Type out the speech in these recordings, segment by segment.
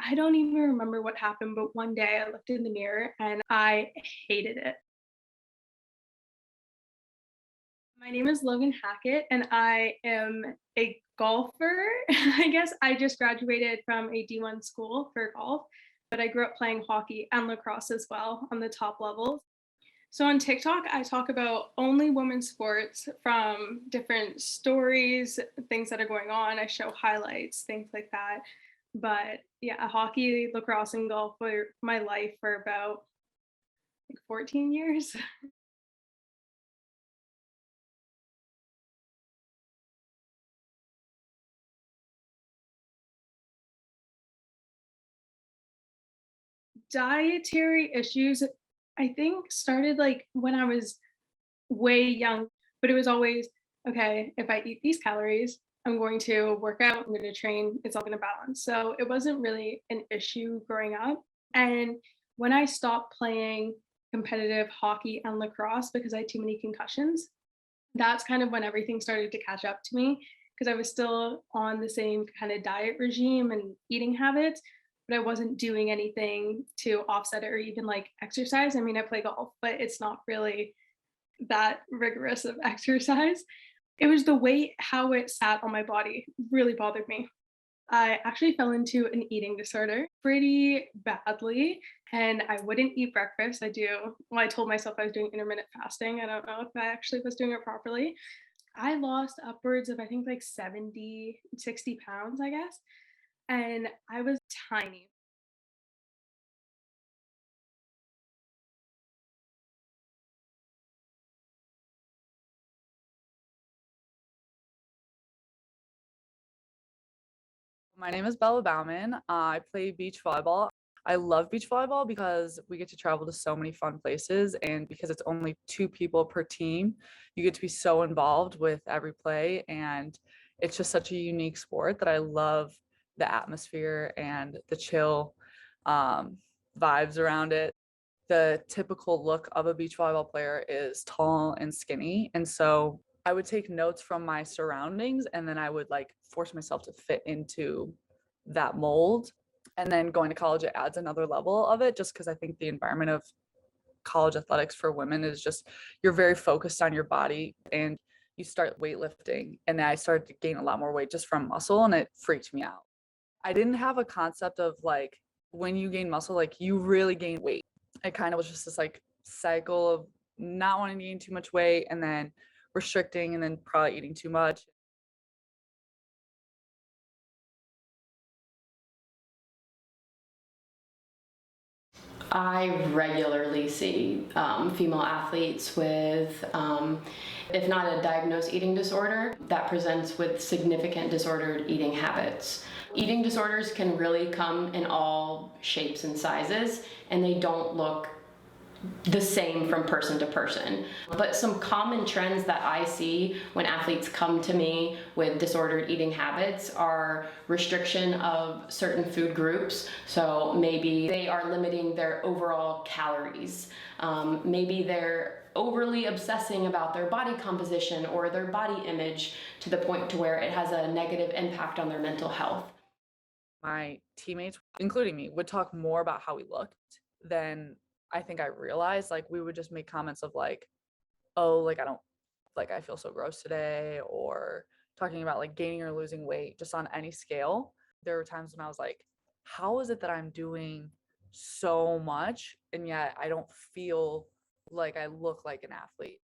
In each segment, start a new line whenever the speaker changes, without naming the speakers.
I don't even remember what happened, but one day I looked in the mirror and I hated it. My name is Logan Hackett, and I am a golfer. I guess I just graduated from a D1 school for golf, but I grew up playing hockey and lacrosse as well on the top levels. So on TikTok, I talk about only women's sports from different stories, things that are going on. I show highlights, things like that. But yeah, hockey, lacrosse, and golf were my life for about like 14 years. Dietary issues, I think, started like when I was way young, but it was always okay, if I eat these calories, I'm going to work out, I'm going to train, it's all going to balance. So it wasn't really an issue growing up. And when I stopped playing competitive hockey and lacrosse because I had too many concussions, that's kind of when everything started to catch up to me because I was still on the same kind of diet regime and eating habits, but I wasn't doing anything to offset it or even like exercise. I mean, I play golf, but it's not really that rigorous of exercise. It was the way how it sat on my body really bothered me. I actually fell into an eating disorder pretty badly, and I wouldn't eat breakfast. I told myself I was doing intermittent fasting. I don't know if I actually was doing it properly. I lost upwards of, I think, like 70, 60 pounds, I guess. And I was tiny.
My name is Bella Bauman. I play beach volleyball. I love beach volleyball because we get to travel to so many fun places, and because it's only two people per team, you get to be so involved with every play. And it's just such a unique sport that I love the atmosphere and the chill um, vibes around it. The typical look of a beach volleyball player is tall and skinny. And so I would take notes from my surroundings and then I would like force myself to fit into that mold. And then going to college, it adds another level of it just because I think the environment of college athletics for women is just you're very focused on your body and you start weightlifting. And then I started to gain a lot more weight just from muscle and it freaked me out. I didn't have a concept of like when you gain muscle, like you really gain weight. It kind of was just this like cycle of not wanting to gain too much weight and then restricting and then probably eating too much.
I regularly see female athletes with, if not a diagnosed eating disorder, that presents with significant disordered eating habits. Eating disorders can really come in all shapes and sizes, and they don't look the same from person to person. But some common trends that I see when athletes come to me with disordered eating habits are restriction of certain food groups. So maybe they are limiting their overall calories. Maybe they're overly obsessing about their body composition or their body image to the point to where it has a negative impact on their mental health.
My teammates, including me, would talk more about how we looked than I think I realized. Like we would just make comments of like, oh, like I don't like I feel so gross today, or talking about like gaining or losing weight just on any scale. There were times when I was like, how is it that I'm doing so much and yet I don't feel like I look like an athlete?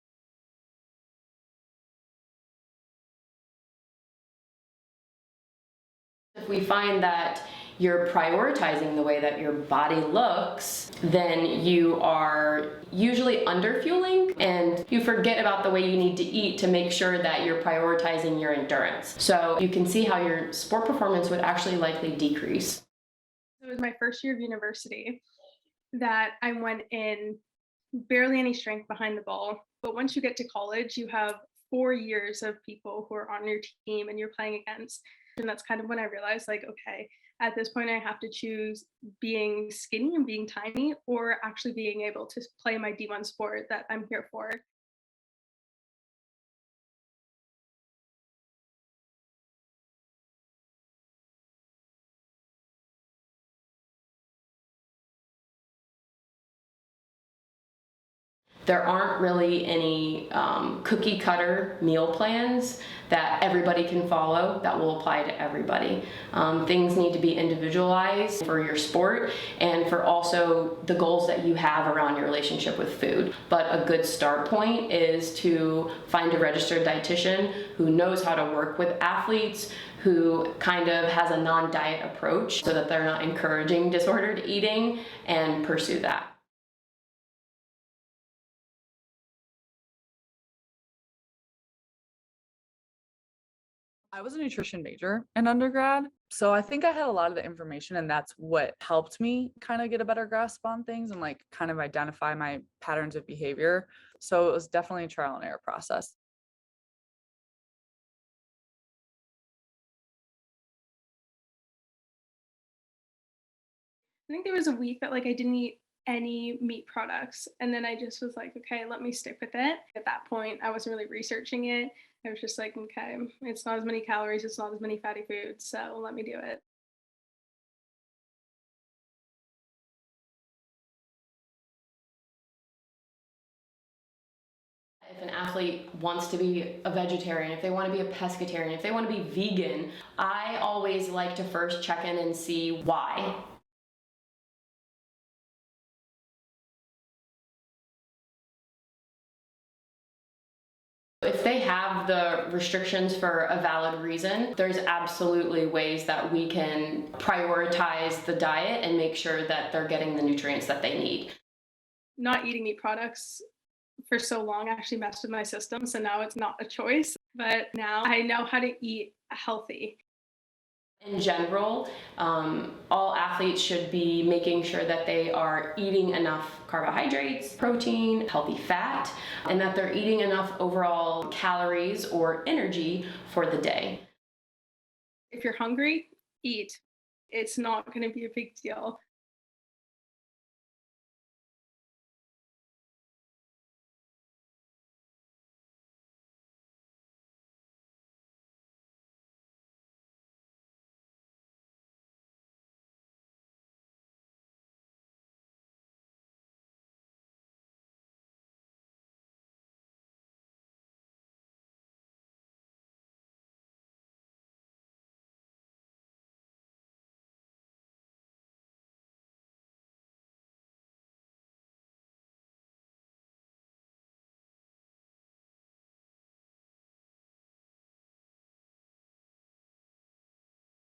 If we find that you're prioritizing the way that your body looks, then you are usually underfueling and you forget about the way you need to eat to make sure that you're prioritizing your endurance. So you can see how your sport performance would actually likely decrease.
It was my first year of university that I went in barely any strength behind the ball. But once you get to college, you have 4 years of people who are on your team and you're playing against. And that's kind of when I realized, like, okay, at this point, I have to choose being skinny and being tiny or actually being able to play my D1 sport that I'm here for.
There aren't really any cookie cutter meal plans that everybody can follow that will apply to everybody. Things need to be individualized for your sport and for also the goals that you have around your relationship with food. But a good start point is to find a registered dietitian who knows how to work with athletes, who kind of has a non-diet approach so that they're not encouraging disordered eating, and pursue that.
I was a nutrition major in undergrad, so I think I had a lot of the information, and that's what helped me kind of get a better grasp on things and like kind of identify my patterns of behavior. So it was definitely a trial and error process.
I think there was a week that like I didn't eat any meat products, and then I just was like, okay, let me stick with it. At that point, I wasn't really researching it. I was just like, okay, it's not as many calories, it's not as many fatty foods, so let me do it.
If an athlete wants to be a vegetarian, if they want to be a pescatarian, if they want to be vegan, I always like to first check in and see why. If they have the restrictions for a valid reason, there's absolutely ways that we can prioritize the diet and make sure that they're getting the nutrients that they need.
Not eating meat products for so long actually messed with my system, so now it's not a choice, but now I know how to eat healthy.
In general, all athletes should be making sure that they are eating enough carbohydrates, protein, healthy fat, and that they're eating enough overall calories or energy for the day.
If you're hungry, eat. It's not going to be a big deal.